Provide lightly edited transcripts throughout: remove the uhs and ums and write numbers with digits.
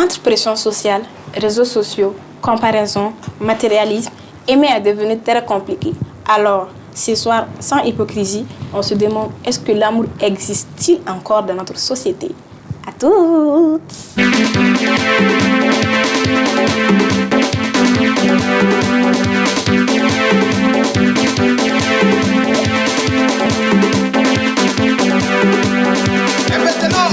Entre pression sociale, réseaux sociaux, comparaison, matérialisme, aimer est devenu très compliqué. Alors, ce soir, sans hypocrisie, on se demande est-ce que l'amour existe-t-il encore dans notre société? À toutes! Et maintenant,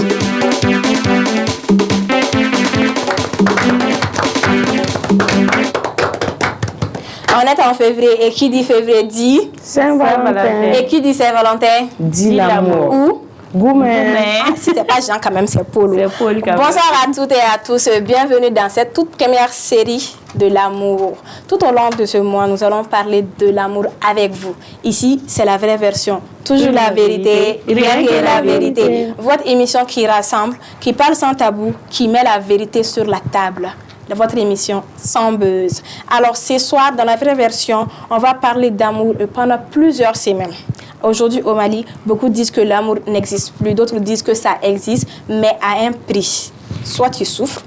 on est en février et qui dit février dit Saint-Valentin. Et qui dit Saint-Valentin Dit l'amour. Où? Goumen. Ah, si c'est pas Jean quand même, c'est Polo. C'est Paul quand même. Bonsoir à toutes et à tous. Bienvenue dans cette toute première série de l'amour. Tout au long de ce mois, nous allons parler de l'amour avec vous. Ici, c'est la vraie version. Toujours la vérité, rien que la vérité. Votre émission qui rassemble, qui parle sans tabou, qui met la vérité sur la table. Votre émission sans buzz. Alors, ce soir, dans la vraie version, on va parler d'amour pendant plusieurs semaines. Aujourd'hui, au Mali, beaucoup disent que l'amour n'existe plus. D'autres disent que ça existe, mais à un prix. Soit tu souffres,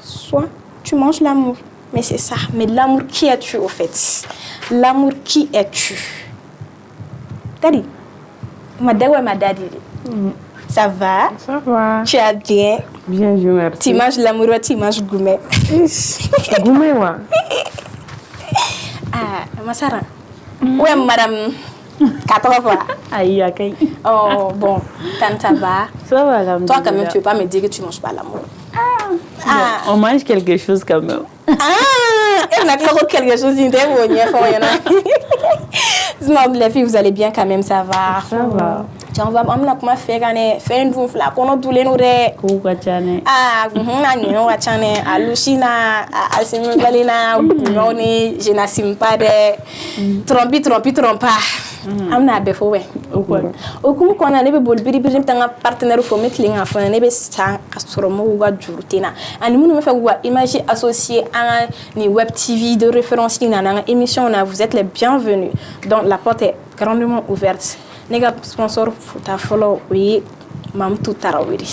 soit tu manges l'amour. Mais c'est ça. Mais l'amour, qui es-tu au fait? L'amour, qui es-tu? Daddy. Ma daddy. Ça va? Ça va. Tu as bien? Bien, Dieu merci. Tu manges l'amour ou tu manges gourmet? Goumen, ouais. Ah, Massara. Ouais, madame. 4 fois. Aïe, aïe. Oh, bon. Tant ça va. Ça va, là. Toi, quand même, tu ne veux pas me dire que tu ne manges pas l'amour. Bon, on mange quelque chose quand même. Et on a quelque chose sinon, les filles, vous allez bien quand même, ça va. Ça va. On va faire une flaque, on a tous les nourris. Ah, on a chane, alucina, alcimibalina, noni, je n'assume pas de trompa. Amna befo we. O kuma kona ne be bol biri biri tanga partenaire ko metling afana ne be sa asoro mo wa jurutena. Ani munu me fa wa image associée à ni web TV de référence qui nana émission na vous êtes les bienvenus. Donc la porte est grandement ouverte. Nega sponsor futa follow oui mam tout tarawiri.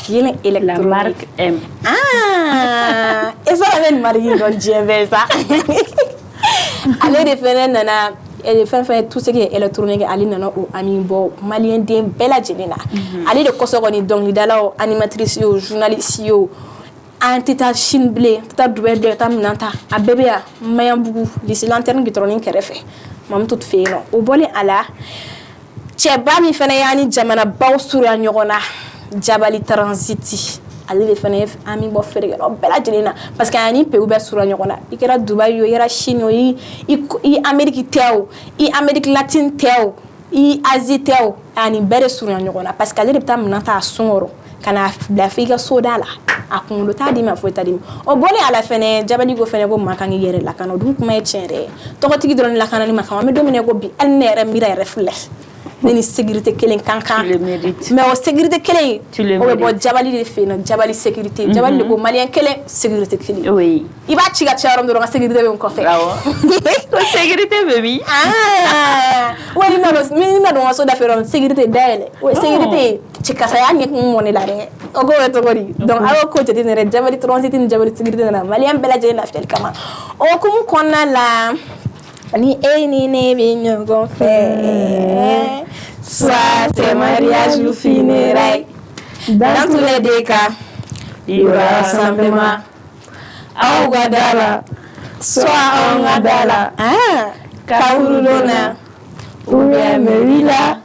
Yene La marque M. Ah, et ça avait marié dans Dieu ça. Allez défendre nana et faire tout ce qui est électronique ali nana o ami bo malien den bella jelena ali de kosogoni donc li dala animatrice yo journaliste yo antita shinble tata doué de tamnanta a bébé a mayambugu li lanterne gitronique kerefe mam tout fait non o boli ala cheba mi fene yani jamana baw sura nyogona jabali transiti ali le fene ami bo fere no bela jelena parce que ani pe ube sura nyogona ikera Dubai yo yera Chine yo i Amerique teo i Amerique latine teo i Asie teo ani bere sura nyogona parce que ali de tamna ta songoro kana la figa sodala akundo ta di ma fo ta di o bole ala fene jabali go fene go makangi yere la kana dum kuma e chere to ko tigi don la kana ni makama me domine go bi el nere mira reflex ni sécurité kelen kankan Tu le mérites. mais o sécurité kelen Tu le o mérites. bo jabali de fe no jabali sécurité jabali de go malien kelen sécurité kelen Oui. iba chiga charom do sécurité be ko fe Bravo. Sécurité, baby. ah wali na do so da fe ron sécurité daele o sécurité chika sa ya nek mo ne la re o go to gori donc alo ko te ne jabali transit ni jabali sécurité na malien bela je na fiel kama o kum konna la ni ni ne binyo go fe soit c'est mariage ou funérailles dans tous les deux cas il y aura rassemblement au Guadala soit en Guadala Kaoulona ou bien Merila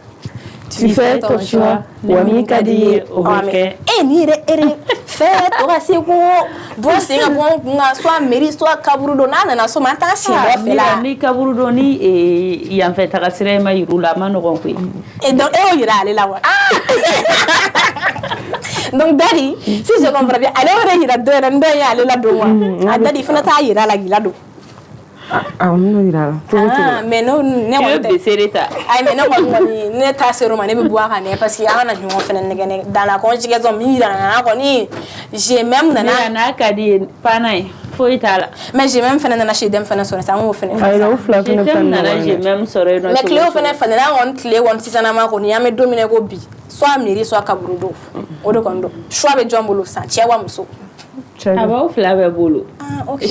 tu fais ton choix Wami Kadiye Oke ni re fait toi c'est bon c'est bon soit Meri soit Kaburudona na so mata si bo fela Ni kaburudoni et en fait takasire ma yirula manogon ko. et donc on ira aller là donc Daddy si je comprends bien allez on ira deux ndo ya aller là do moi Daddy fana ta ira la gila do on ira ah mais non ne Tu veux baisser l'état. ay mais non ne ta se roman ne be boire ne parce que y a na ñu fana ne dans la conjugaison mi na ko ni j'ai même nana Na kadi panai. Faut itala. mais j'ai même fana nana chez dem fana so ça mo fana ay la ufla J'ai même soré mais Cléo fana na on Cléo on si sana ma ko ni ya me dominer ko bi soit mairie soit kaburudo o de kɔni don choix bɛ jɔn bolo san cɛ wa muso. A b'aw fila bɛɛ bolo.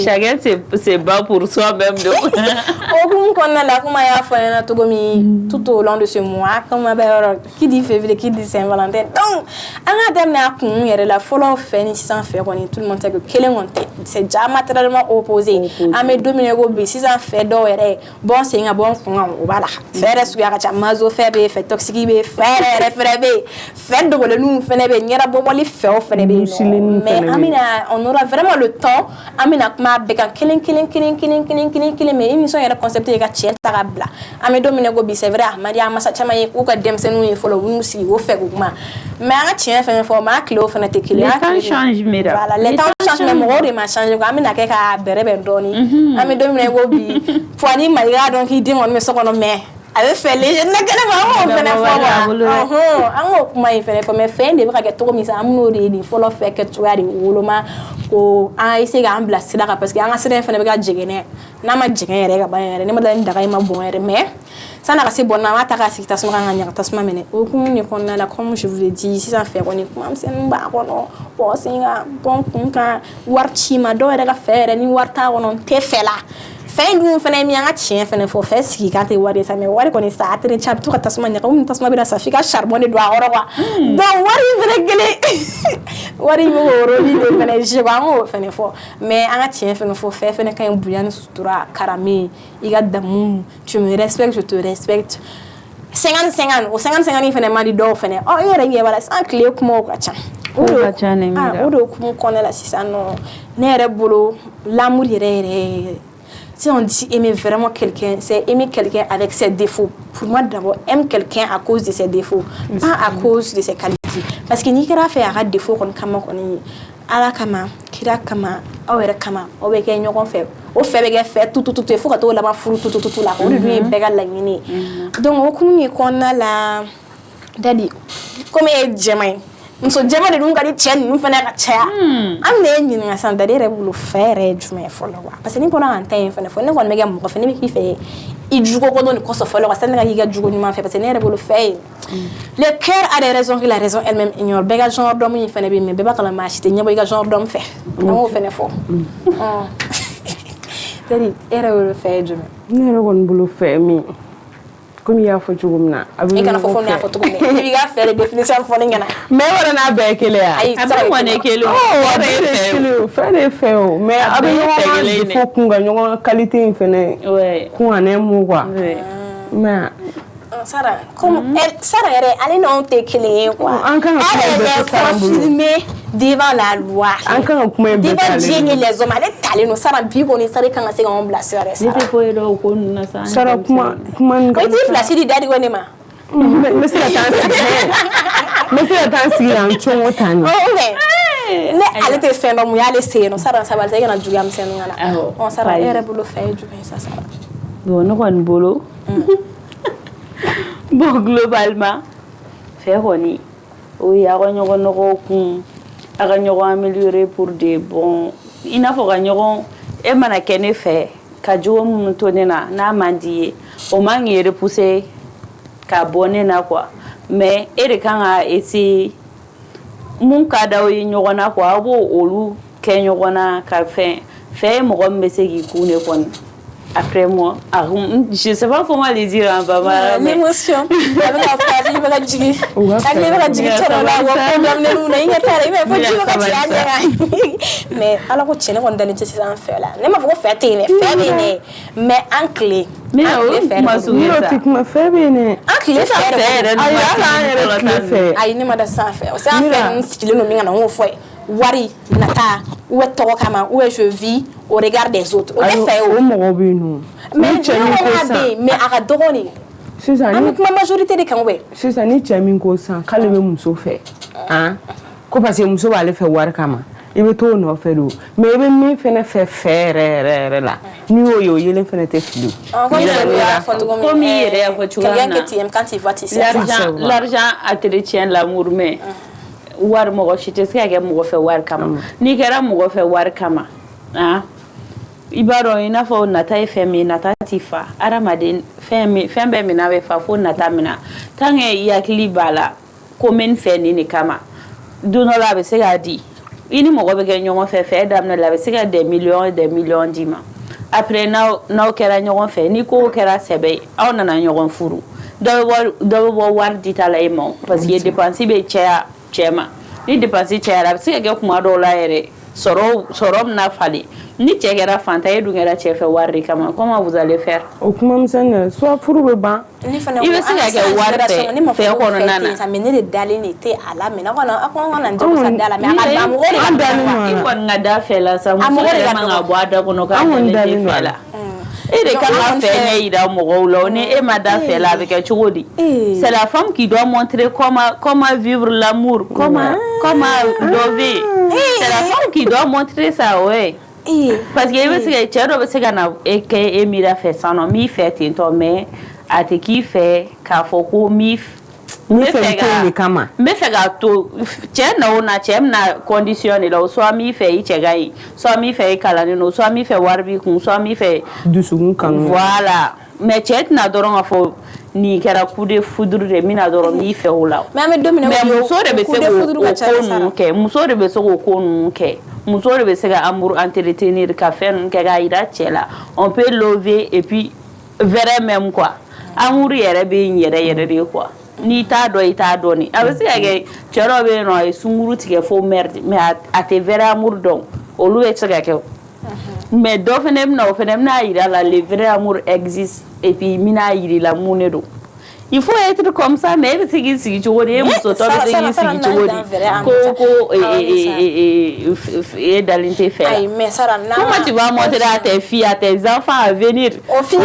Chacun ses bas pour soi-même donc. O kun kɔnɔna la kuma y'a fɔ ɲɛna cogo min tout au long de ce mois comme bɛ yɔrɔ qui dit février qui dit Saint-Valentin donc an ka daminɛ a kun yɛrɛ la fɔlɔ fɛ ni sisan fɛ kɔni tout le monde sait que kelen kɔni tɛ c'est diamétralement opposé an bɛ don min na ko bi sisan fɛ dɔw yɛrɛ bɔ sen ka bɔ n kun kan o b'a la fɛ yɛrɛ suguya ka ca mazo fɛ bɛ yen fɛ toxique bɛ yen fɛ yɛrɛ fɛnɛ bɛ yen fɛ dogolenninw fɛnɛ bɛ yen ɲɛdabɔbɔli fɛw fɛnɛ bɛ yen mais an bɛna on aura vraiment le temps an bɛna kuma bɛɛ kan kelen mais émission yɛrɛ concept ye ka tiɲɛ ta ka bila an bɛ don min na ko bi c'est vrai Mariam masa caman ye k'u ka denmisɛnninw ye fɔlɔ u y'u sigi o fɛ k'u kuma mais an ka tiɲɛ fɛnɛ fɔ maa tilew fɛnɛ tɛ kelen ye. Les temps changent Mira. Voilà les temps changent mais mɔgɔw de ma changer quoi an bɛna kɛ ka bɛrɛbɛn dɔɔni an bɛ don min na ko bi puwani ma i k'a dɔn k'i den kɔni bɛ so kɔnɔ mais a bɛ fɛ léger ne kɛnɛ ma an k'o fɛnɛ fɔ wa an k'o kuma in fɛnɛ fɔ mais fɛn de bɛ ka kɛ cogo min sa an bɛn'o de ye nin fɔlɔ fɛ kɛcogoya de woloma ko an essayer k'an bila sira kan parce que an ka sira in fɛnɛ bɛ ka jɛgɛn n'a ma jɛgɛn yɛrɛ ka ban yɛrɛ ne ma dala ni daga in ma bɔn yɛrɛ mais san'a ka se bɔn na an b'a ta k'a sigi tasuma kan ka ɲaga tasuma minɛ o kun de kɔnɔna la comme je vous l'ai dit sisan fɛ kɔni kuma misɛnnin b'a kɔnɔ bɔ sen kan bɔ kun kan wari ci ma dɔw yɛrɛ ka fɛ yɛrɛ ni wari t'a kɔnɔ n tɛ fɛ la fɛn dun fɛnɛ ye min an ka tiɲɛ fɛnɛ fɔ fɛn sigi kan tɛ wari ye sa mais wari kɔni sa entretien a bɛ to ka tasuma ɲaga ni tasuma bɛ na sa f'i ka charbon de don a kɔrɔ quoi donc wari in fɛnɛ kelen wari in bɛ k'o rôle de fɛnɛ jouer an k'o fɛnɛ fɔ mais an ka tiɲɛ fɛnɛ fɔ fɛn fɛnɛ ka ɲi bonya ni sutura karame i ka damu tu me respectes je te respecte 50-50 o 50-50 in fɛnɛ man di dɔw fɛnɛ i yɛrɛ ɲɛ b'a la sisan tile kumaw ka ca o de hukumu kɔnɔna la sisan nɔ ne yɛrɛ bolo l'amour yɛrɛ si on dit aimer vraiment quelqu'un, c'est aimer quelqu'un avec ses défauts. Pour moi, d'abord, aime quelqu'un à cause de ses défauts, pas à cause de ses qualités. Parce que ni kera fait un défaut qu'on kama koni, ala kama, kira kama, awere kama, obeke nyokon fait. Au fait bege fait tout il faut que to la ma furu tout la. On lui bega la ngini. Donc okuni kona la daddy. Comme e jemai. Muso jama de dun ka di cɛ ninnu fana ka caya an bɛ ɲininka sisan dade yɛrɛ bolo fɛ yɛrɛ ye jumɛn ye fɔlɔ wa parce que ni bɔra ka n ta in fana fɔ ne kɔni bɛ kɛ mɔgɔ fɛ ne bɛ k'i fɛ i jugo ko dɔn nin kɔsɔ fɔlɔ ka sani ne ka k'i ka jugo ɲuman fɛ parce que ne yɛrɛ bolo fɛ ye le cœur a des raisons que la raison elle-même ignore bɛɛ ka genre d'homme in fana bɛ yen mais bɛɛ b'a kalama maa si tɛ ɲɛbɔ i ka genre d'homme fɛ an k'o fana fɔ dade e yɛrɛ bolo fɛ ye jumɛn ne yɛrɛ kɔni bolo fɛ min comme i y'a fɔ cogo min na a bɛ kana fɔ ne y'a fɔ cogo min na i b'i ka fɛ de définition fɔ ne ɲɛna mais wara n'a bɛɛ ye kelen ya ayi A bɛ kɔni kelen o fɛn de fɛ o mais a bɛ ɲɔgɔn défaut kun ka ɲɔgɔn qualité in fɛnɛ kun ka ne mu quoi mais Sara comme Sara yɛrɛ ale n'anw tɛ kelen ye quoi an kan ka kuma bɛɛ fɔ Sara bolo filmé devant la loi an kan ka kuma in bɛɛ devant Dieu ni les hommes ale talen don Sara bi kɔni Sara kan ka se k'anw bila sira de Ne tɛ foyi dɔn o ko ninnu na sa. Sara kuma i t'i filasi di dadi ko ne ma n bɛ se ka taa n sigi yan cogo tan ni ne ale tɛ fɛn dɔn mun y'ale se yen nɔ Sara sabali sa i kana juguya misɛnninw kana Sara e yɛrɛ bolo fɛn ye jumɛn ye sa Sara Bon ne kɔni bolo bon globalement fɛ kɔni o ye a ka ɲɔgɔn nɔgɔ kun a ka ɲɔgɔn améliorer pour de bon i n'a fɔ ka ɲɔgɔn e mana kɛ ne fɛ ka jogo minnu to ne na n'a man di ye o man k'i repousser ka bɔ ne na quoi mais e de kan ka essayer mun ka d'aw ye ɲɔgɔn na quoi a b'o olu kɛ ɲɔgɔn na ka fɛn fɛ ye mɔgɔ min bɛ se k'i kun ne kɔni après moi je sais pas comment le dire en baba l'émotion avec la frère il va la jigi avec la jigi toro la wa problème ne lu na inga tare mais faut dire que tu as mais ala ko tiene kon dani ci san fait là ne ma fo fait ne fait ne mais en clé mais ma ma fait ne en clé ça fait ay ne ma da san fait ça fait style no mi ngana wo foi wari nata ou toko kama ou je vis au regard des autres o te fait o mɔgɔ bɛ yen nɔ mais a ka dɔgɔ de sisan an bɛ kuma majorité de kan wɛ sisan ni cɛ min ko sisan k'ale bɛ muso fɛ ko parce que muso b'ale fɛ wari kama i bɛ t'o nɔfɛ de mais i bɛ min fɛnɛ fɛ yɛrɛ la n'i y'o ye o yelen fɛnɛ tɛ fili comme i yɛrɛ y'a fɔ cogoya min na l'argent entretient l'amour mais wari mɔgɔ si tɛ se ka kɛ mɔgɔ fɛ wari kama n'i kɛra mɔgɔ fɛ wari kama i b'a dɔn i n'a fɔ nata ye fɛn min nata t'i fa adamaden fɛn bɛɛ mina bɛ fa fo nata mina tant que i hakili b'a la commune fɛ nin de kama don dɔ la a bɛ se k'a di i ni mɔgɔ bɛ kɛ ɲɔgɔn fɛ fɛ daminɛ la a bɛ se ka des millions d'i ma après n'aw kɛra ɲɔgɔn fɛ ni ko kɛra sɛbɛ ye aw nana ɲɔgɔn furu dɔ bɛ bɔ wari di ta la e ma parce que dépense bɛ caya cɛ ma ni dépense cayara a bɛ se ka kɛ kuma dɔw la yɛrɛ sɔrɔ bɛna falen ni cɛ kɛra fantan e dun kɛra cɛ fɛ wari de kama comment vous allez faire o kuma misɛnnin soit furu bɛ ban i bɛ se ka kɛ wari fɛ kɔnɔna na mais ne de dalen de tɛ a la mais ne kɔni a ko an kana jago sa da la mais a ka da mɔgɔ de ka dalen i kɔni ka da fɛ la sa muso yɛrɛ man ka bɔ a da kɔnɔ k'a dalen fɛ la e de kan ka fɛ ɲɛ yira mɔgɔw la ni e ma da fɛ la a bɛ kɛ cogo di c'est la femme qui doit montrer comment vivre l'amour comment lover c'est la femme qui doit montrer ça ouais parce que i bɛ se ka cɛ dɔ bɛ se ka na kɛ e mira fɛ sanɔ min fɛ ten tɔ mais a tɛ k'i fɛ k'a fɔ ko n bɛ fɛ ka to cɛ na o na cɛ bɛna condition de la o soit min fɛ i cɛ ka ɲi soit min fɛ i kalannen don soit min fɛ wari b'i kun soit min fɛ dusukun kanu voilà mais cɛ tɛna dɔrɔn ka fɔ nin kɛra coup de foudre de min na dɔrɔn min fɛ o la mais muso de bɛ se k'o ko ninnu kɛ muso de bɛ se k'o ko ninnu kɛ muso de bɛ se ka amour entretenir ka fɛn ninnu kɛ k'a yira cɛ la on peut lever et puis vrai même quoi amour yɛrɛ bɛ yen yɛrɛ de quoi n'i t'a dɔn i t'a dɔn ni a bɛ se ka kɛ cɛ dɔw bɛ yen nɔ a ye sunkuru tigɛ fo merde mais a tɛ vrai amour dɔn olu bɛ se ka kɛ mais dɔ fana bɛna o fana bɛna yira la le vrai amour existe et puis mina yiri la mun de don il faut être comme ça mais e bɛ se k'i sigi cogo di e muso tɔ bɛ se k'i sigi cogo di ko e dalen tɛ fɛ la comment tu vas montrer à tes filles à tes enfants à venir au fil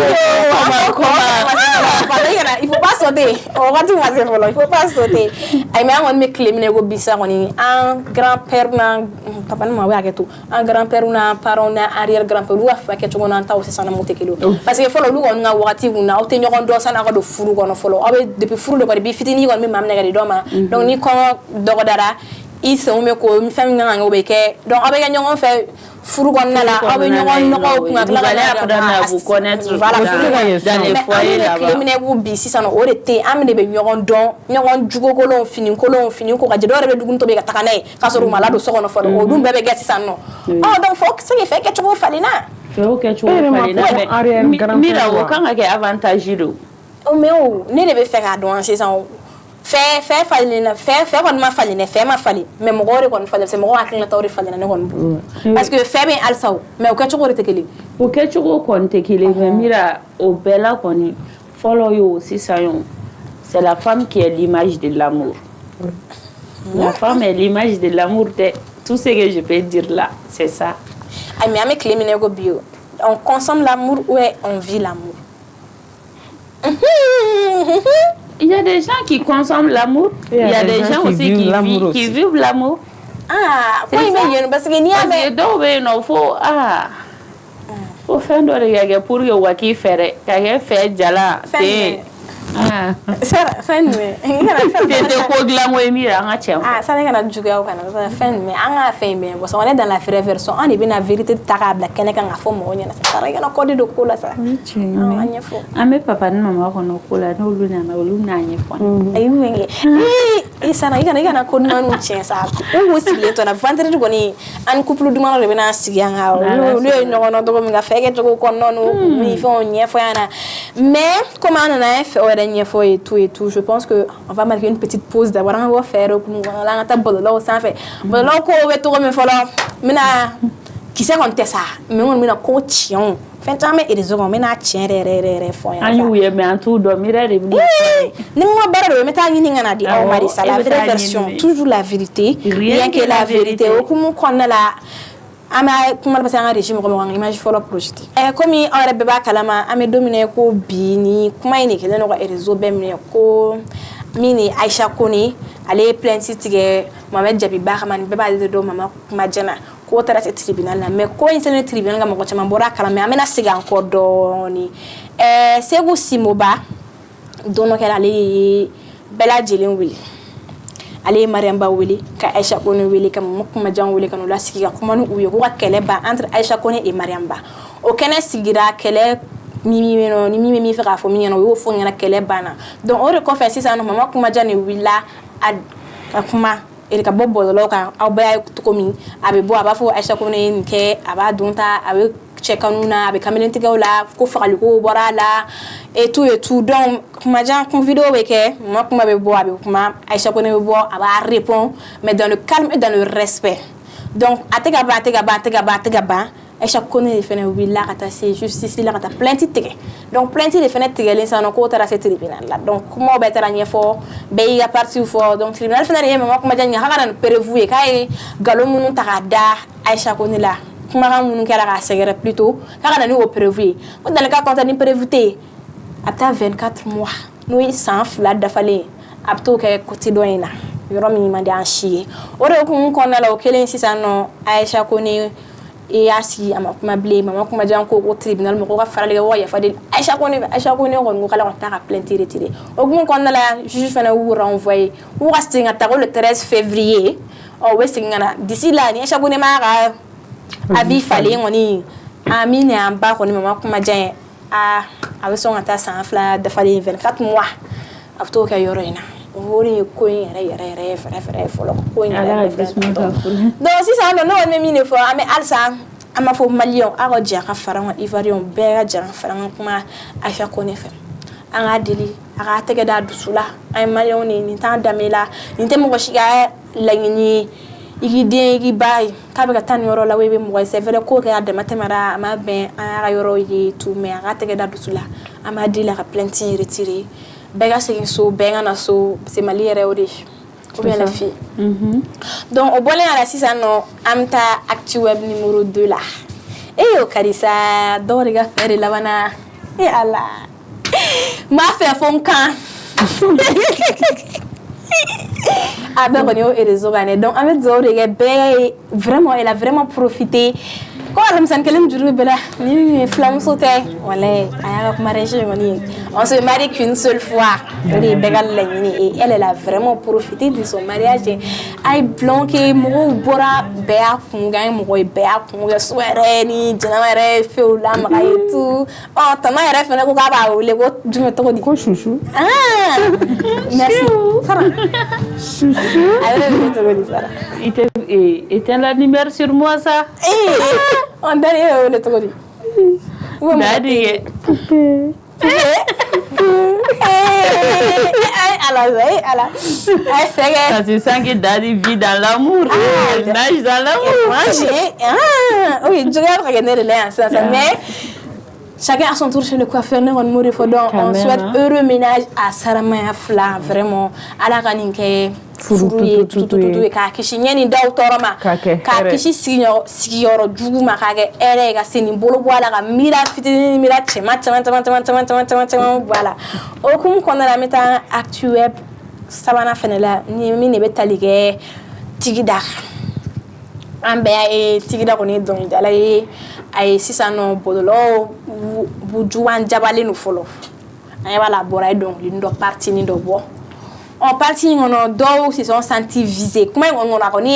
il faut pas sauter o wagati ma se fɔlɔ il faut pas sauter ayi mais an kɔni bɛ tile min na ko bi sa kɔni an grand père na papa ni maman bɛ hakɛ to an grand père na parents na arrière grand père olu ka fa kɛ cogo n'an taw sisan na mun tɛ kelen ye parce que fɔlɔ olu kɔni ka wagati kun na aw tɛ ɲɔgɔn dɔn sani aw ka don furu kɔnɔ fɔlɔ aw bɛ depuis furu de kɔni bi fitinin kɔni bɛ maa minɛ ka di dɔ ma donc ni kɔngɔ dɔgɔdara i senw bɛ ko fɛn min kan ka kɛ o bɛ kɛ donc aw bɛ kɛ ɲɔgɔn fɛ furu kɔnɔna la aw bɛ ɲɔgɔn nɔgɔw kun ka tila ka tile bi sisan o de tɛ an de bɛ ɲɔgɔn dɔn ɲɔgɔn jugokolonw fini ko ka jɛ dɔw yɛrɛ bɛ dumuni tobi ka taga n'a ye k'a sɔrɔ u ma ladon so kɔnɔ fɔlɔ o dun bɛɛ bɛ kɛ sisan nɔ donc fo se k'i fɛ kɛcogo falen na fɛw kɛcogo falen na mira o kan ka kɛ avantage de mais ne de bɛ fɛ k'a dɔn sisan fɛ falen na fɛ kɔni ma falen dɛ fɛ ma falen mais mɔgɔw de kɔni falen parce que mɔgɔw hakilinataw de falen na ne kɔni bolo parce que fɛ bɛ halisa o mais o kɛcogo de tɛ kelen o kɛcogo kɔni tɛ kelen mais mira o bɛɛ la kɔni fɔlɔ ye o sisan ye c'est la femme qui est l'image de l'amour la femme est l'image de l'amour de tout ce que je peux dire là c'est ça mais an bɛ tile min na ko bi on consomme l'amour ou on vit l'amour il y a des gens qui consomment l'amour, il y a des gens aussi qui vivent l'amour. Ah, parce que n'y a dɔw bɛ yen nɔ fo fɛn dɔ de ka kɛ pour que u ka k'i fɛ dɛ ka kɛ fɛ jala ten fɛn jumɛn tɛ ko dilan ko ye min an ka cɛ sani kana juguya o kana fɛn jumɛn an ka fɛn bɛn parce que on est dans la vraie version an de bɛna vérité ta k'a bila kɛnɛ kan k'a fɔ mɔgɔw ɲɛna sa i kana kɔdi don ko la sa an ɲɛfɔ an bɛ papa ni mama kɔnɔ ko la n'olu nana olu bɛna ɲɛfɔ ayi wɛngɛ sana i kana ko ɲumanw tiɲɛ sa u sigilen to la vendredi kɔni an couple dumanaw de bɛna sigi an ka olu ye ɲɔgɔn dɔn cogo min ka fɛ kɛ cogo kɔnɔna n'u ni fɛnw ɲɛfɔ yan na mais comme an nana fɛ o yɛrɛ ɲɛfɔ et tout je pense que on va marquer une petite pause d'abord on va faire an ka taa bɔlɔlɔw sanfɛ bɔlɔlɔw ko bɛ cogo min fɔlɔ n bɛna kisɛ kɔni tɛ sa mais n kɔni bɛna ko tiɲɛw fɛn caman bɛ réseau kan n bɛna tiɲɛ yɛrɛ fɔ yan an y'u ye mais an t'u dɔn mira de bɛ ni n ka baara de n bɛ taa ɲini ka na di aw ma de sa la vraie version toujours la vérité rien que la vérité o hukumu kɔnɔna la an bɛ kuma parce que an ka régime mɔgɔ kan image fɔlɔ projeté komi aw yɛrɛ bɛɛ b'a kalama an bɛ don min na ko bi ni kuma in de kɛlen don ka réseau bɛɛ minɛ ko min ni Aïcha Kone ale ye plainte tigɛ Mohamed Jabi ba kama ni bɛɛ b'ale de dɔn Mama Kumajana k'o taara se tribunal la mais ko in selen tribunal ka mɔgɔ caman bɔra a kalama mais an bɛna segin an kɔ dɔɔni Segu Simoba don dɔ kɛra ale ye bɛɛ lajɛlen wele ale ye Mariamba wele ka Aïcha Kone wele ka Mama Kumajan wele ka n'u lasigi ka kuma ni u ye ko ka kɛlɛ ban entre Aïcha Kone et Mariamba o kɛnɛ sigira kɛlɛ ni min bɛ min fɛ k'a fɔ min ɲɛna o y'o fɔ ɲɛna kɛlɛ banna donc o de kɔfɛ sisan Mama Kumajan de wulila a kuma e ka bobo lo kan aw ba to komi abe bo aba fo Aisha ko ne nke aba dunta abe chekanuna abe kamelen tiga wala ko fagali ko bora la et tout donc kuma jan kon vidéo be ke ma kuma be bo abe kuma Aisha ko ne be bo aba répond mais dans le calme et dans le respect donc atega ba Aisha ko ne fene willa kata c'est justice la kata plainte tege donc plainte de fene tege l'insan ko tara ce tribunal là donc kuma be tara nyefo be ya parti fo donc tribunal fene yema ma kuma jan ha kana prévu kay galo munu takada Aisha ko ne la kuma kan munu kala ka segere plutôt ka kana ni au prévu ko dans le cas quand ni prévuté ata 24 mois no yi sans fla dafale apto ke côté doina yoro mi mandi an chier ore ko mun konna la o kelen sisano Aisha ko ne e asi ama kuma blé mama kuma jan ko tribunal mo ko ka farale wa ya fadel Aisha ko ne ko kala ko ta plainte retiré o mun konna la juge fana wu renvoyer wu rastinga ta le 13 février o wesingana d'ici là ni Aisha ko ne ma ga abi fale ngoni amine amba ko ni mama kuma jan a weso ngata san fla da fale 24 mois afto ka yoro ina wori ko yere fere folo ko yere donc si ça non me mine fo ame alsa ama fo malion a go dia ka faran ivarion be ga dia faran kuma Aisha ko ne fe an adili aga tege da dusula ay malion ni tan damela ni te mo shiga la ni igi bay ka be ka tan yoro la webe mo c'est vrai ko ka de matemara ma ben a yoro yi tout mais aga tege da dusula ama adila ka plainte retiré bega c'est so benga na so c'est mali yere odi ou bien la fille donc au bolé à la 6 ans amta actu web numéro 2 là et au karisa doriga faire la bana et ala ma fait fond kan donc on est réseau gané donc avec doriga be vraiment elle a vraiment profité ko alam san kelem juru bela ni flamme sauté wala aya ko mariage ngoni on se marie qu'une seule fois et begal lagni et elle a vraiment profité de son mariage ay blanqué mo bora be akunga mo be akunga soirée ni janare feula ma et tout oh tama era fena ko ka ba le ko jume to di ko chouchou merci Sarah chouchou allez to di Sarah était l'anniversaire sur moi ça on donne le truc. Daddy. Ça se sent que Daddy vit dans l'amour. Nage dans l'amour. Oui, je regarde regarder le lien, ça, mais chacun à son tour chez le coiffeur, on souhaite heureux ménage à Saramaya Fla, vraiment, à la raninke. Furuye tout ka kishi nyeni daw toroma ka kishi sigiyoro juguma ka ge ere ga seni bolo wala ga mira fitini mira chema voilà o kum kona la meta actuel sabana fenela ni mi ne betalige tigida ambe ay tigida ko ni don dala yi ay sisano bodolo bujuwan jabale no folo ay wala boray donc lindo parti ni do bo on parti on do se sont sentis visés comment on a connu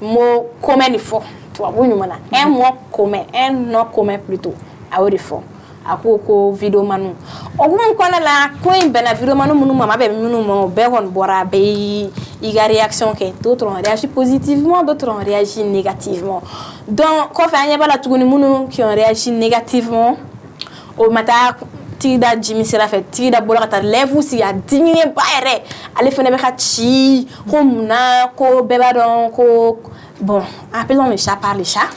mot commun il faut tu vois mana un mot commun un nom commun plutôt a ori fo akoko video manu ogun kona la ko bena video manu munu mama be munu mo be won bora be iga réaction que d'autres ont réagi positivement d'autres ont réagi négativement donc ko fa anya bala tuguni munu qui ont réagi négativement au mata tida Jimmy sera fait tida bola ta lève aussi a diminuer ba ere ale fene be khachi ko muna ko beba don ko bon appelons le chat par le chat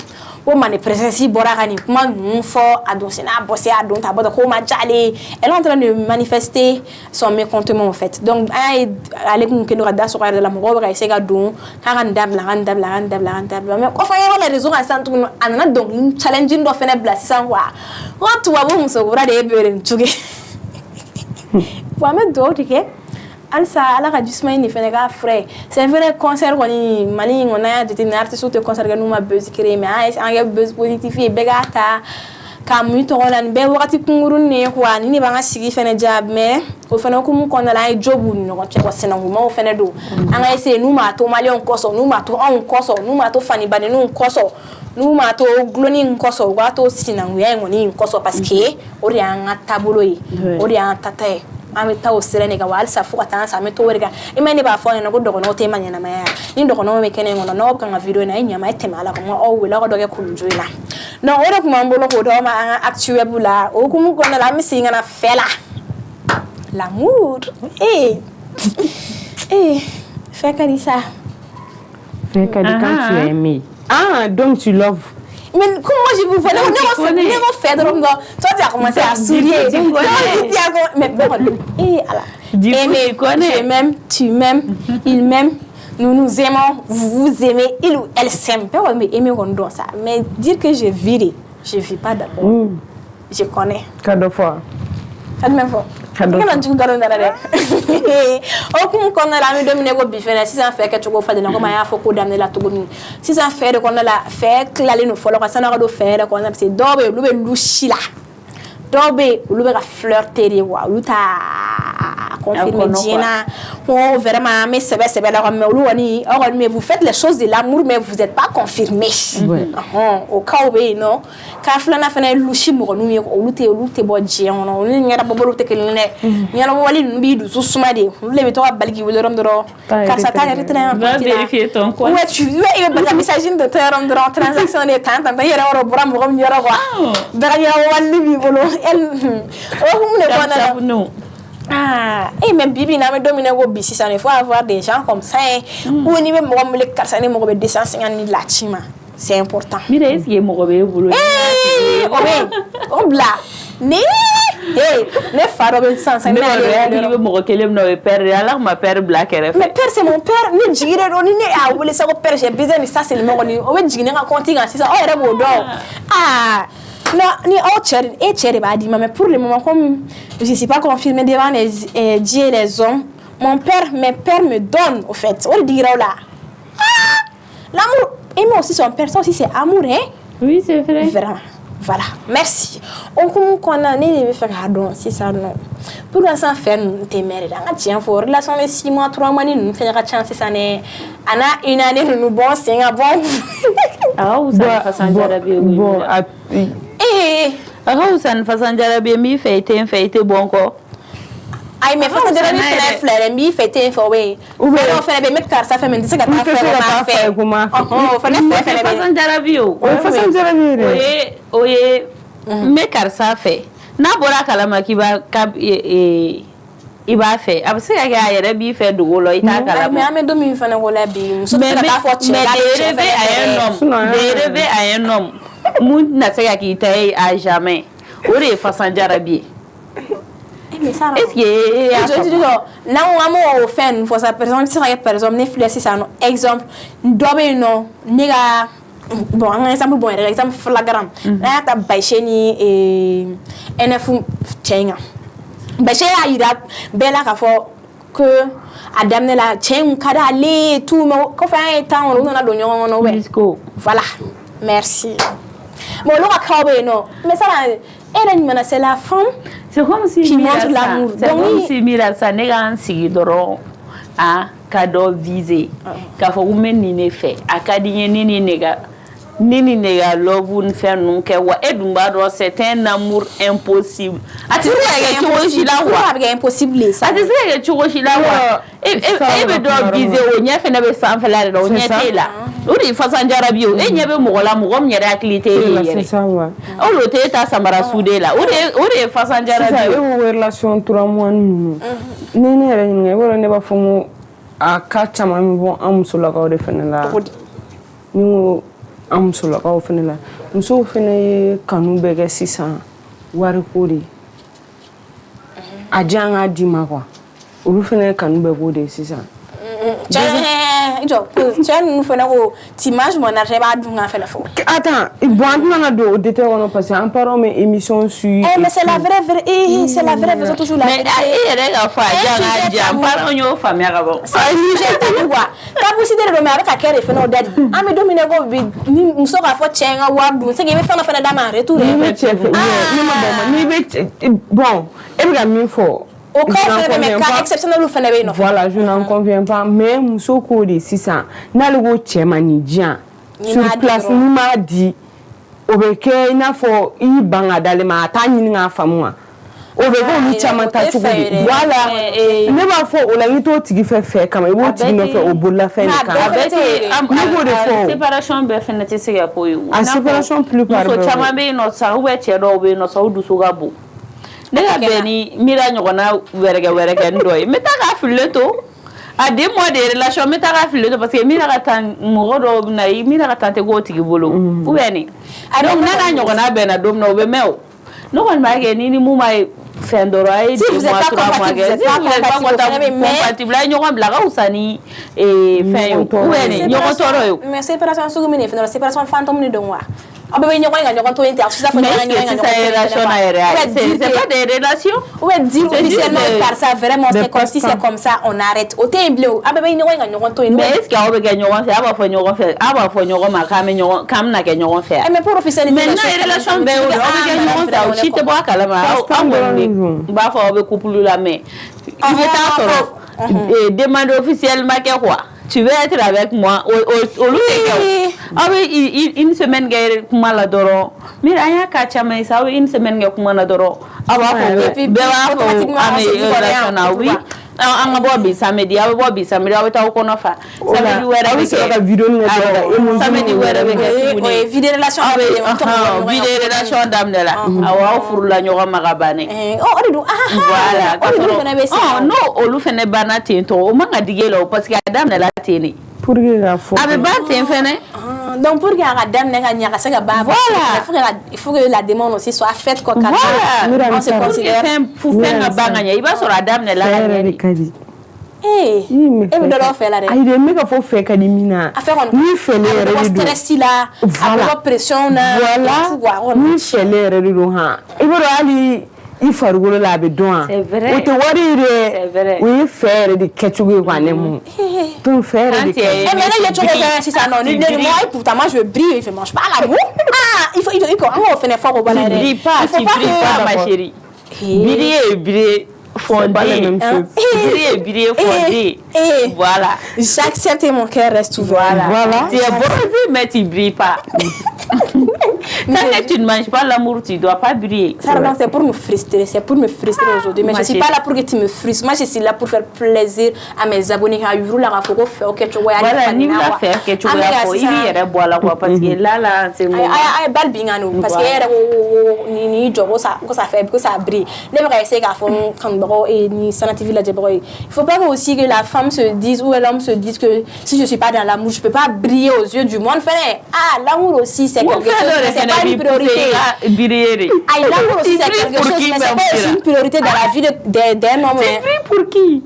o mane présence bora gani kuma fo adon sena bosser adon ta boda ko ma jale elle est en train de manifester son mécontentement en fait donc ay ale ko kendo da so de la mo ba ese ga don kan dabla mais ko fa yela raison à santu anana donc challenge ndo fene bla si san wa what wa bo muso bora de bere ntuge wa me do dike alsa ala ka justement ni fene ga frère c'est vrai concert ko ni mali ngona de tin artiste te concert ga numa buzz créer mais en buzz positif e begata kamu to lan be wakati kungurun ne kwa ni banga sigi fene jab mais o fene ko mu kona la jobu no ko ko sena nguma o fene do anga ese numa to mali on koso numa to on koso numa to fani bane nun koso numa to gloni koso wa to sina ngwe ngoni koso parce que ori anga tabolo yi ori anga tatae an bɛ taa o sira de kan wa halisa fo ka taa san an bɛ to o de kan i ma ne b'a fɔ ɲɛna ko dɔgɔnɔw tɛ ma ɲɛnamaya ni dɔgɔnɔw bɛ kɛnɛ in kɔnɔ n'aw bɛ kan ka video in na e ɲama e tɛmɛ ala kan aw wele aw ka dɔ kɛ kulujo in na donc o de tun b'an bolo k'o d'aw ma an ka actu web la o hukumu kɔnɔna la an bɛ segin ka na fɛ la l'amour fɛ ka di sa fɛ ka di quand tu es aimé donc tu love. Mais comment je vous vois fait donc toi tu as commencé à sourire mais je m'aime tu m'aimes il m'aime nous nous aimons vous vous aimez il ou elle s'aime mais aimer on doit ça mais dire que je vis pas d'abord je connais cadeau fois ça même fois kama njugu galo ndara de o kum ko na la mi domine go bi fene sisan fe ke tugo fadina ko ma ya fo ko damne la tugo ni sisan fe de ko na la fe klale no folo ko sana ko do fe de ko na se dobe lu be lu shila dobe lu be ka flirter wa lu ta confirmer Gina on vraiment mais c'est là mais lu woni mais vous faites les choses de l'amour mais vous êtes pas confirmé au cas où non ka flana fene lu shi mo nu lu te bo Gina on ni ngara bo lu te kelne nyala wali mbi du susuma de le be to balgi wala rom doro ka sa ta retene va vérifier ton compte ouais tu veux il va message de te rom doro transaction de tant yera woro buram ko nyora quoi dara ya wali bi bolo el o hum ne bona même bibi na me dominer go bisi ça il faut avoir des gens comme ça ou ni me mo me le karsa ni mo be 250 ni la chima c'est important mira est-ce que mo go be bolo obla ni ne faro ben 150 ni mo go kelem no be père alors ma père black est fait mais père c'est mon père ni jigire do ni ne a wole ça ko père j'ai besoin de ça c'est le mo ni o be jigine ka compte ga ça o ere bo do non, ni chéri va dire mais pour le moment comme je suis pas confirmée devant les Dieu et les hommes, mes pères me donnent au fait. On dira là. L'amour et moi aussi son père ça aussi c'est amour hein. Oui, c'est vrai. Vraiment. Voilà. Merci. On comme qu'on a né faire pardon si ça non. Pour l'instant faire tes mères là, tiens faut relation de 6 mois 3 mois ni nous faire chance ça né. Ana une année nous bon c'est bon. Ah ou ça façon jarabe bon alors ça ne façon jarabe mi fête bon ko ai me façon jarabe fleur mi fête for we ou on fait be mettre car ça fait me dire que ta faire comment façon jarabe o façon jarabe oye me car ça fait na bora kala makiba iba fait abse ka ga yere bi fait dugo lo ita kala mais ame do mi fana ko la bi so ka ta fo che rêver à un homme moun na se ka ki tay à jamais ore façon jarabi mais ça est-ce que je dis là on amo fan for sa personne si sa personne ne flesse ça non exemple dobe no nega bon un exemple bon exemple flagrant là ta baisheni et nf chenga baishe ayira bela ka fo que adam ne la chen kada le tout me ko fa temps on na do nyon no we voilà merci bon le ka be no mais ça elle ni c'est la femme c'est comme si qui montre l'amour c'est comme si mira ça ne gan si doro a cadeau visé ka fo women ni ne fait akadi ni nega love une faire non que wa edumba do c'est un amour impossible ati se ke choshi la wa c'est impossible ça ati se ke choshi la wa e be do visé o nya fe na be san fe la do nya te la o di façon jarabi o e nya be mo la mo gom nya activité c'est ça wa o lo te ta samara soudé la o de façon jarabi o relation 3 mois ni re ni wala ne ba fomo a ka chama mi bon amuso la ko de fenela ni amuso la ko fenela muso fene kanu bege sisan wari ko de a janga di ma quoi olu fene kanu bege de sisan nous faisons t'image mon argent va dunga fait la faux attends bon on a do de te on passe en parlant mais émission sur mais c'est la vraie c'est la vraie c'est toujours la mais elle la fois janga parlant yo famille bon ça j'ai quoi ka bu si de do me avec kere fait no daddy a me domine go bi ni muso ka fo chenga wa du se ke be fa na fa da ma retour ni bon et bien mi fo au cas mais cas exceptionnel ou fene be no voilà je n'en conviens pas mais muso ko de 600 na le go chema ni dia sur place ni ma di obeke na fo i banga dale ma ta nyi nga famwa o bɛ ko ni caman ta cogo di voilà ne b'a fɔ o la ni t'o tigi fɛ kama i b'o tigi nɔfɛ o bololafɛn de kan ne b'o de fɔ séparation bɛɛ fɛnɛ tɛ se ka ko ye a séparation plupart muso caman bɛ yen nɔ sisan cɛ dɔw bɛ yen nɔ sisan o dusu ka bon ne ka bɛn ni mira ɲɔgɔnna wɛrɛkɛ dɔ ye n bɛ taa k'a fililen to a 2 mois de relation n bɛ taa k'a fililen to parce que mira ka taa mɔgɔ dɔw bɛ na i mira ka taa tɛ k'o tigi bolo ou bien ni donc ne n'a ɲɔgɔnna bɛnna don min na o bɛ mɛn o ne kɔni b'a kɛ ni mun ma ye fɛn dɔrɔn a ye 2 mois 3 mois kɛ si vous n'êtes pas compatible a ye ɲɔgɔn bila a ka wusa ni fɛn ye ou bien ni ɲɔgɔn tɔɔrɔ ye mais séparation sugu min ye fɛnɛ séparation fantôme de don wa aw bɛɛ bɛ ɲɔgɔn ye ka ɲɔgɔn to yen ten a sisan fɔ ɲɔgɔn ye relation na yɛrɛ c'est pas des relations ou bien dire officiellement par ça vraiment c'est comme si c'est comme ça on arrête o tɛ yen bilen aw bɛɛ bɛ ɲɔgɔn ye ka ɲɔgɔn to yen mais est ce que aw bɛ kɛ ɲɔgɔn fɛ a b'a fɔ ɲɔgɔn fɛ a b'a fɔ ɲɔgɔn ma k'an bɛna kɛ ɲɔgɔn fɛ mais pour officialiser mais n'a relation bɛɛ y'o de aw bɛ kɛ ɲɔgɔn fɛ aw si tɛ bɔ a kalama aw kɔni n b'a fɔ aw bɛ couple la mais i bɛ taa sɔrɔ demande officiellement kɛ quoi tu veux être avec moi olu tɛ kɛ o aw bɛ une semaine kɛ kuma la dɔrɔn mira an y'a ka caman ye sa aw bɛ une semaine kɛ kuma la dɔrɔn aw b'a fɔ bɛɛ b'a fɔ an bɛ relation na oui an ka bɔ bi samedi aw bɛ bɔ bi samedi aw bɛ taa aw kɔnɔ fa samedi wɛrɛ bɛ kɛ samedi wɛrɛ bɛ kɛ tuguni vie de relation vie de relation daminɛ la awɔ aw furula ɲɔgɔn ma ka ban dɛ o de don voilà n'o olu fɛnɛ banna ten tɔ o man ka digi e la o parce que a daminɛla ten de pour que ka fɔ a bɛ ban ten fɛnɛ donc pour que a ka daminɛ ka ɲa ka se ka ban il faut que la demande aussi soit faite quoi voilà on se considère fɛn ka ban ka ɲa i b'a sɔrɔ a daminɛla ka ɲa de e bɛ dɔ fɛ la dɛ ayi de n bɛ ka fɔ fɛ ka di min na ni fɛlɛ yɛrɛ de don stress la a bɛ bɔ pression na voilà ni fɛlɛ yɛrɛ de don han i b'a dɔn hali i farikolo la a bɛ dɔn wa o tɛ wari ye dɛ o ye fɛ yɛrɛ de kɛcogo ye quoi ne mun donc fɛ yɛrɛ de kɛ mais ne kɛcogo fɛnɛ sisan nɔ ni ne moi pourtant moi je brille je mange pas l'amour il faut an k'o fɛnɛ fɔ ko bala yɛrɛ il faut pas ma chérie briller fondé briller fondé voilà j'accepte mon cœur reste ouvert voilà tu es bronzé mais tu brilles pas tant que tu ne manges pas l'amour tu dois pas briller ça c'est pour me frustrer aujourd'hui mais je suis pas là pour que tu me frustres moi je suis là pour faire plaisir à mes abonnés ka yuru la ka fɔ ko fɛ o kɛcogo ya voilà ni la fɛ kɛcogo ya fɔ i b'i yɛrɛ bɔ a la quoi parce que là c'est mon ay bal bingano parce que yɛrɛ ko ni jɔ ko ça fait que ça brille ne bɛ ka essayer k'a fɔ kanubagaw ni Sana TV lajɛbagaw ye il faut pas aussi que la femme se dise ou l'homme se dise que si je suis pas dans l'amour je peux pas briller aux yeux du monde fɛnɛ l'amour aussi c'est quelque chose c'est pas une priorité l'amour aussi c'est quelque chose mais c'est pas aussi une priorité dans la vie d'un homme tu brilles pour qui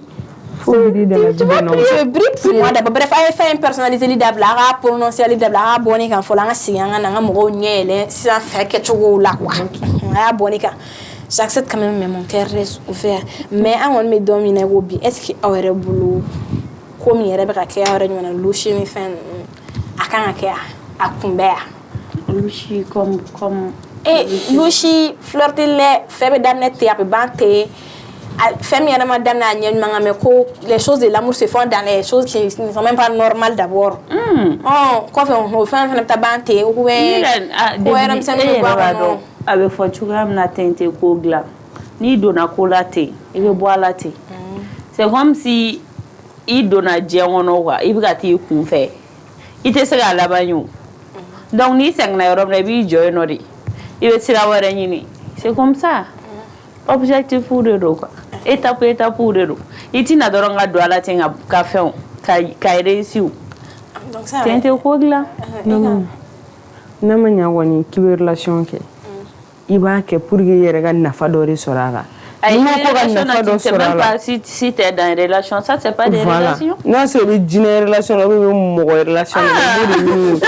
je brille pour moi d'abord bref a ye fɛn personnalisé li dabila a ka prononcer li dabila a ka bɔ ne kan fɔlɔ an ka segin an ka na an ka mɔgɔw ɲɛ yɛlɛ sisan fɛ kɛcogow la quoi a y'a bɔ ne kan j'accepte quand même mais mon cœur reste ouvert mais an kɔni bɛ don min na i ko bi est-ce que aw yɛrɛ bolo ko min yɛrɛ bɛ ka kɛ aw yɛrɛ ɲɔgɔnna losi ni fɛn ninnu a kan ka kɛ a kunbɛ yan losi comme losi flirter lɛ fɛn bɛ daminɛ ten a bɛ ban ten fɛn min yɛrɛ ma daminɛ a ɲɛ ɲuman kan mais ko les choses de l'amour se font dans les choses qui ne sont même pas normales d'abord kɔfɛ o fɛn fɛnɛ bɛ taa ban ten ou bien ko yɛrɛ misɛnnin bɛ bɔ a kɔnɔ a bɛ fɔ cogoya min na ten tɛ ko dilan n'i donna ko la ten i bɛ bɔ a la ten c'est comme si i donna diɲɛ kɔnɔ quoi i bɛ ka t'i kun fɛ i tɛ se k'a laban ye o donc n'i sɛgɛnna yɔrɔ min na i b'i jɔ yen nɔ de i bɛ sira wɛrɛ ɲini c'est comme ça objectif de don quoi étape de don i tɛna dɔrɔn ka don a la ten ka fɛnw ka réussir ten tɛ ko dilan n'a ma ɲɛ kɔni k'i bɛ relation kɛ i b'a kɛ pour que i yɛrɛ ka nafa dɔ de sɔrɔ a kan n'i ma ko ka nafa dɔ sɔrɔ a la si tu es dans une relation ça c'est pas des relations n'a sɔrɔ i bɛ jinɛ relation na ou bien i bɛ mɔgɔ relation na i b'o de ɲini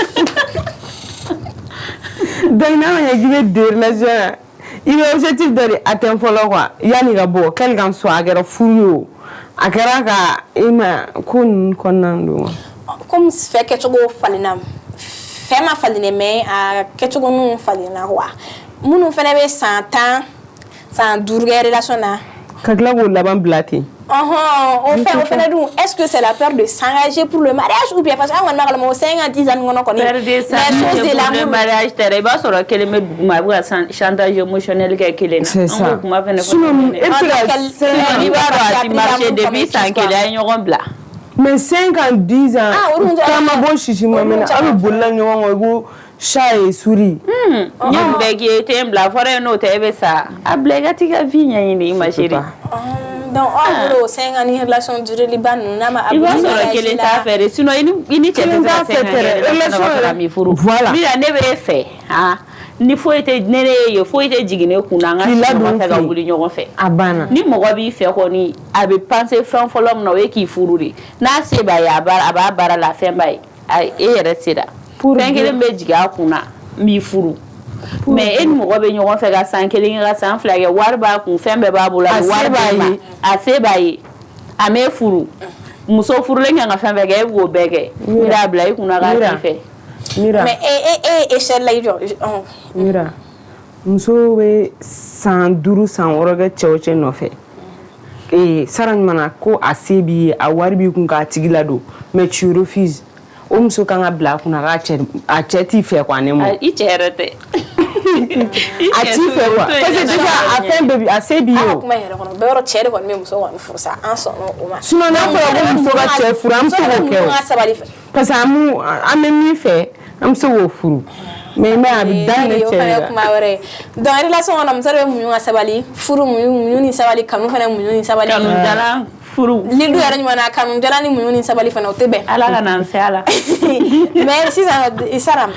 donc n'a ma ɲɛ k'i bɛ deux relation na i bɛ objectif dɔ de atteindre fɔlɔ quoi yanni ka bɔ quel qu'en soit a kɛra furu ye o a kɛra ka i ma ko ninnu kɔnɔna don comme fɛ kɛcogo falenna fɛn ma falen mais a kɛcogo ninnu falenna quoi minnu fana bɛ san 10 san 5 kɛ relation na Kakla laban blati. On fait nous. Est-ce que c'est la peur de s'engager pour le mariage ou bien parce qu'on a mal 5 à 10 ans on connaît. Peur de s'engager pour le mariage, t'es pas sur quel chantage émotionnel qu'elle c'est ça. Sinon, mais 5 ans 10 ans kama bo shishi mamena abe bolla nyongo go shay suri nyam bege tembla fore no tebe sa ablegati ka vinya yini ma chérie donc en 5 ans ni relation durée liban na ma abou so kele ta faire sinon ini tete ta faire relation mi furu voilà mi la nebe fait ah ni fo ite nere yo fo ite jigine kunanga ma fa ga wuli nyogon fe abana ni mo bi fe ko ni abe penser fan folom no we ki fururi na se ba ya bara la fe bay ay e yere sida fengele be jiga kuna mi furu mais en mo be nyogon fe ga san kele ga san flage warba ku fembe ba bula warba ase bay ame furu muso furu le nga fembe ga e go bege mira bla kuna ga fe Mira. Mais échelle là Mira. Muso be san duru san woroga cheoche no fe. Saran mana ko asebi a warbi kun ka tigila do mais tu refuses. O muso kan ga bla kuna ga cheti fe kwa ne mo. I cherete. Ati fe wa. Parce que déjà a fait baby asebi yo. Kuma yere kono be ro chere kon me muso wan fursa an so no o ma. Sinon na ko muso ga che fura am so ko ke. Parce que amu amemi fe am so wo furu mais abi dane chere dans relation on am sare mu nga sabali furu mu ni sabali kanu fana mu ni sabali kanu dala furu lindu yara ni mana kanu dala ni mu ni sabali fana otebe ala kana se ala mais si ça isaram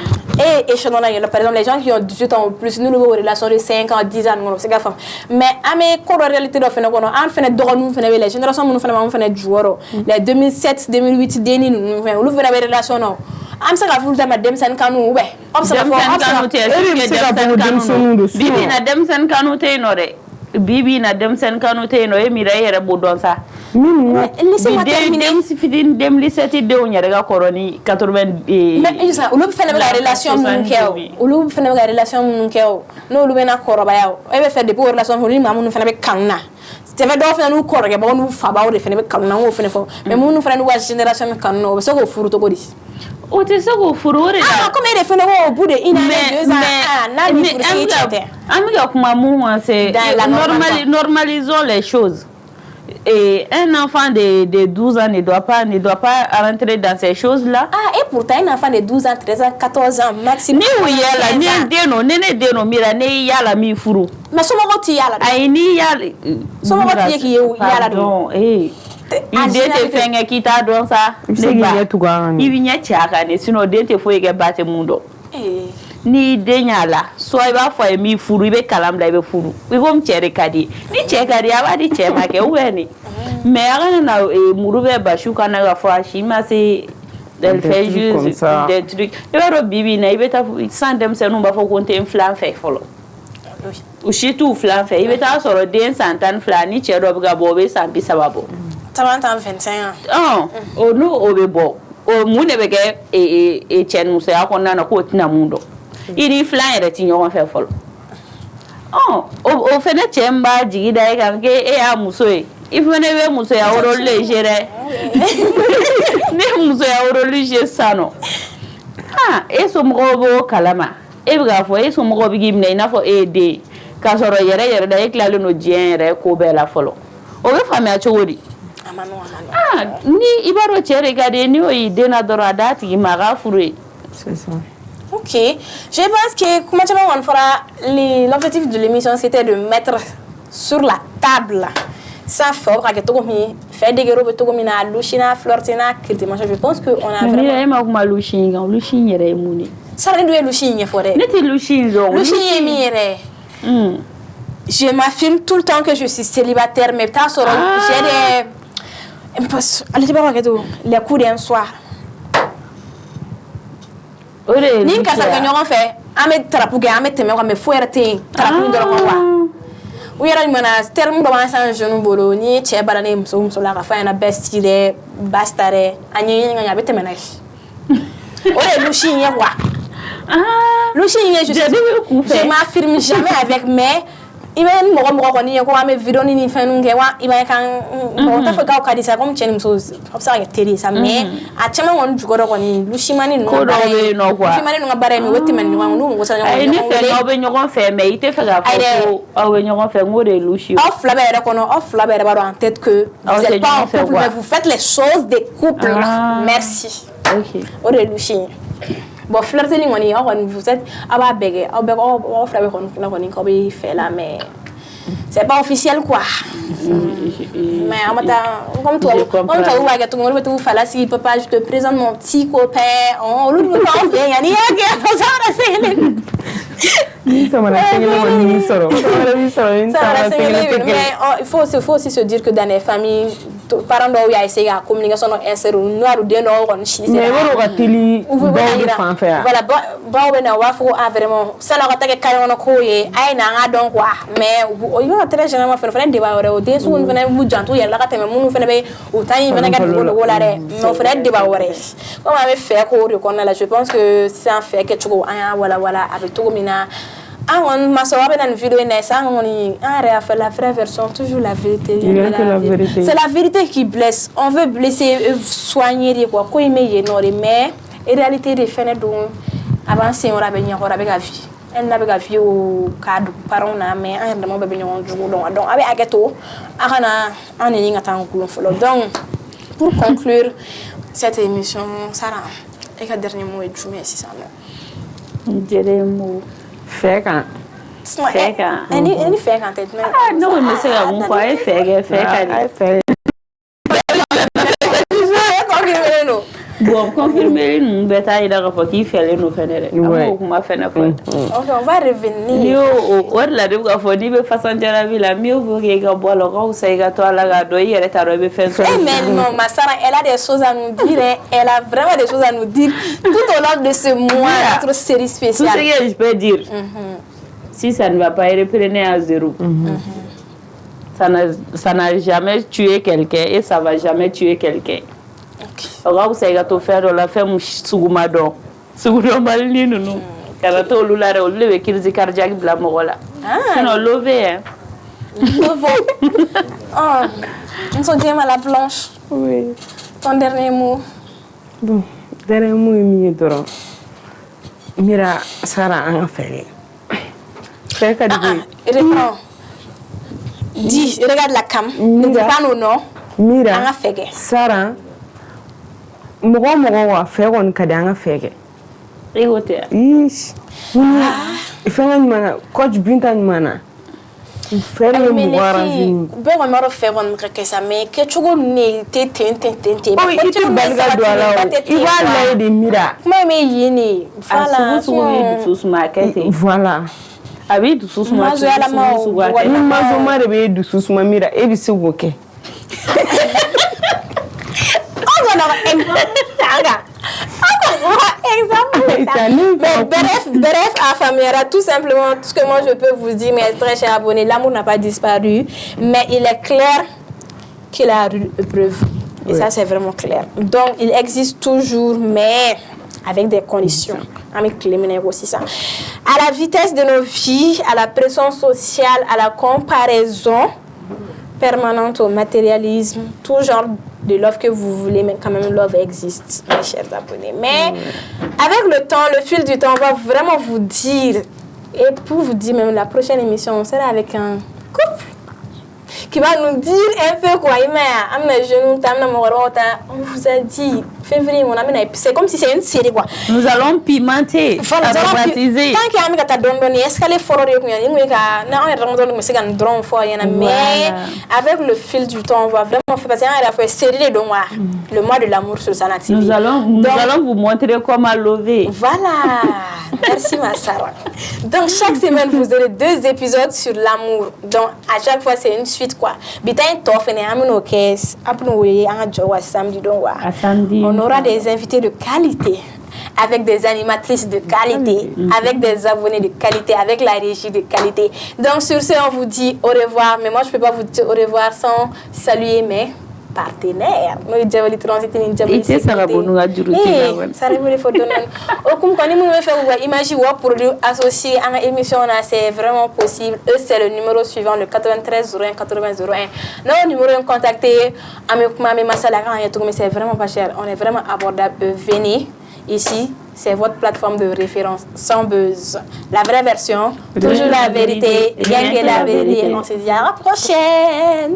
et chez nous là par exemple les gens qui ont 18 ans ou plus nous nous relation de 5 ans 10 ans c'est gafam mais ame ko réalité do fana kono an fana dogonu fana les génération mu fana juoro les 2007 2008 deni nous fana relation non am sa ka fulu dama dem sen kanu be observe kanu te bibi na dem sen kanu te no de bibi na dem sen kanu te no e mi re yere bo don sa laissez-moi terminer dem si fidin dem li seti de o nyere ga koroni 80 mais ça ulu fene la relation mun keo ulu fene la relation mun keo no ulu be na koroba yawo e be faire de pour relation ulu mamu fene be kanna c'est vrai do fene nu korge bo nu fa ba o de fene be kanna o fene fo mais mun fene wa génération me kanno be so ko furu to ko di o te se ko furore da comme il fait au bout de 1 an 2 ans na ni amiga kuma mu c'est normalisons les choses et un enfant de 12 ans ne doit pas rentrer dans ces choses là et pourtant un enfant de 12 ans 13 ans 14 ans maximum ni yala ni deno mira ne yala mi furu mais so mo ti yala ai ni yala so mo ti ki yala do ide te fenge kita don sa ibi nya chaka ne sino de te fo ege bate mundo ni de nyala so iba fo mi furu ibe kalamla ibe furu ibo mchere kadi ni chekadi abadi chema ke uweni me agana na murube bashuka na ga fo ashima se del fait juste des trucs et bibi na ibe ta sans dem se no ba fo konte inflan fe folo o shitu flan fe ibe ta soro den santan flani chero buga bobe sambi sababo 30 ans 25 ans o no obebo o mune bege e chen muso ya ko nana ko tina mundo iri flan ere tinyo on fe folo o fene chemba jigida e kan ke e a muso e ifene we muso ya oro légere ne muso ya oro légere sano e so mgobo kalama e biga fo e so mgobo gimne na fo e de ka soro yere da e klalo no jere ko bela folo o be fami a chowodi ni ibaro chere gade ni o idena dora dati maga furé c'est ça. OK, je pense que comment tu vas fera l'objectif de l'émission c'était de mettre sur la table ça fort que tout mi fait des gros tout mi na luchina flirtina critement je pense que on a vraiment ma luchinga luchinere muni ça ne doit luchinga forêt neti luchinzo luchinga mire je m'affirme tout le temps que je suis célibataire mais t'as sur j'ai des allez pas regarder les coups d'un soir ni ka sa ganyo fait ame trapuge ame teme ko me fuerte trapu ndoro ko wa u yara mana terme do ma san jeune bolo ni che barane mso la ka fa na bestile bastare anyi nga bete menage ore lushinye wa lushinye je m'affirme jamais avec mais Even mɔgɔ kɔni ye ko an bɛ vidéo ni fɛn ninnu kɛ wa i b'a ye kan mɔgɔ t'a fɔ k'aw ka di sa comme cɛ ni muso a bɛ se ka kɛ teri sa mais a caman kɔni jukɔrɔ kɔni lusimani ninnu ka baara ye lusimani ninnu ka baara ye min o tɛmɛ ni ɲɔgɔn n'u mɔgɔ sera ɲɔgɔn ayi ne fɛ aw bɛ ɲɔgɔn fɛ mais i tɛ fɛ k'a fɔ ko aw bɛ ɲɔgɔn fɛ n ko de ye lusi ye. Aw fila bɛɛ yɛrɛ kɔnɔ aw fila bɛɛ yɛrɛ b'a dɔn en tête que vous n'êtes pas en couple mais vous faites les choses des couples là. Merci. O de ye lusi ye. Bon flirting kɔni aw kɔni vous êtes aw b'a bɛɛ kɛ aw fila bɛɛ kɔni k'aw bɛ fɛ la mais c'est pas officiel quoi. Mais on va comme toi on va gâteau on va tout faire là si papa je te présente mon petit copain on lui dit pas bien yani ya ça va c'est ni ça m'a mais il faut aussi se dire que dans les familles parents dɔw y'a essayé ka communication insérer noir den dɔw kɔni si mais yɔrɔ ka teli dɔw de fan fɛ voilà baw bɛ na u b'a fɔ ko vraiment san'aw ka taa kɛ carré kɔnɔ kow ye a ye na an ka dɔn quoi mais i b'a très généralement fɛnɛ débat wɛrɛ o den sugu ninnu fɛnɛ b'u janto u yɛrɛ la ka tɛmɛ minnu fɛnɛ bɛ u ta in fɛnɛ kɛ dogo la dɛ mais o fɛnɛ débat wɛrɛ comme an bɛ fɛ k'o de kɔnɔna la je pense que sisan fɛ kɛcogo an y'a walawala a bɛ cogo min na an kɔni masaw bɛ na nin vidéo in na sisan an kɔni an yɛrɛ y'a fait la vraie version toujours la vérité c'est la vérité qui blesse on veut blesser soigner de quoi ko in bɛ yen nɔ de mais réalité de fɛnɛ don a b'an sen yɔrɔ a bɛ ɲɛkɔrɔ a bɛ ka vie elle n'a pas vu au cadre parents na mais an yɛrɛ dama bɛɛ bɛ ɲɔgɔn jugu dɔn donc a bɛ hakɛ to a kana an de ni ka taa an kulon fɔlɔ donc pour conclure cette émission Sara e ka dernier mot ye jumɛn ye sisan nɔ. Dernier mot. Fɛ kan. Fɛ kan. Ni fɛ kan tɛ jumɛn. Ah ne ko n bɛ se ka mun fɔ a ye fɛ kɛ fɛ ka di. Bon confirmer ninnu bɛɛ t'a yira k'a fɔ k'i fɛlen don fɛnɛ dɛ. An b'o kuma fɛnɛ fɔ. Ok on va revenir. N'i y'o o de la de bɛ k'a fɔ n'i bɛ façon jarabi la mieux vaut que i ka bɔ a la o ka fisa i ka to a la k'a dɔn i yɛrɛ t'a dɔn i bɛ fɛn sɔrɔ. Mais non ma Sara elle a des choses à nous dire elle a vraiment des choses à nous dire tout au long de ce mois notre série spéciale. Tout ce que je peux dire. Si ça ne va pas reprenez à zéro. Ça n'a jamais tué quelqu'un et ça va jamais tuer quelqu'un. O ka fisa i ka to fɛn dɔ la fɛn min sugu ma dɔn sugu dɔnbali ninnu kana to olu la dɛ olu de bɛ crise cardiaque bila mɔgɔ la sinon levé hein. Oh, nous sommes à la planche. Oui. Ton dernier mot. Bon, dernier mot ye min ye dɔrɔn Mira Sara an ka fɛɛrɛ fɛn ka di reprends. Dis, regarde la cam. Ne dis pas nos noms. Mira an ka fɛ kɛ. Sara mɔgɔ wa fɛ kɔni ka di an ka fɛ kɛ. I ko tɛ. Fɛn ka ɲuman na coach Binta ɲuman na. Fɛn bɛ mɔgɔ arrangé. Bɛɛ kɔni b'a dɔn fɛ kɔni ka kɛ sa mais kɛcogo ne tɛ ten. I tɛ bali ka don a la o. I b'a lajɛ de Mira. Kuma in bɛ yen de. A sugu b'i dusu suma a kɛ ten. Voilà. A b'i dusu suma sugu a kɛ. Ni mazoma de b'e dusu suma Mira e bɛ se k'o kɛ. Bref, Afamiara, tout simplement, tout ce que moi je peux vous dire, mes très chers abonnés, l'amour n'a pas disparu, mais il est clair qu'il a eu preuve. Et ça, c'est vraiment clair. Donc, il existe toujours, mais avec des conditions. Avec les aussi ça. À la vitesse de nos vies, à la pression sociale, à la comparaison permanente au matérialisme, tout genre de love que vous voulez, mais quand même love existe, mes chers abonnés. Mais avec le temps, le fil du temps, on va vraiment vous dire, et pour vous dire même la prochaine émission, on sera avec un couple qui va nous dire un peu quoi. On vous a dit, février, c'est comme si c'est une série quoi. Nous allons pimenter, aromatiser. Tant qu'il y a un gars donné, est-ce qu'elle est forte mais avec le fil du temps, on va vraiment faire passer une série de mois, le mois de l'amour sur Sana TV. Nous allons vous montrer comment lever. Voilà. Merci ma Sarah. Donc chaque semaine vous aurez 2 épisodes sur l'amour. Donc à chaque fois c'est une suite quoi. On aura des invités de qualité, avec des animatrices de qualité, avec des abonnés de qualité, avec la régie de qualité. Donc sur ce, on vous dit au revoir. Mais moi, je ne peux pas vous dire au revoir sans saluer mes partenaire n'o ye Jabali Transit ni Jabali Sécurité. I tɛ se ka bɔ n'u ka juru tɛ la wali. Ça remet faut donner. Au comme quand nous fait ou image ou produit associé à une émission là c'est vraiment possible. Eux c'est le numéro suivant le 93 01 80 01. Non numéro en contacter avec ma masala quand et tout mais c'est vraiment pas cher. On est vraiment abordable. Venez ici. C'est votre plateforme de référence sans buzz. La vraie version, toujours la vérité, rien que la vérité. On se dit à la prochaine.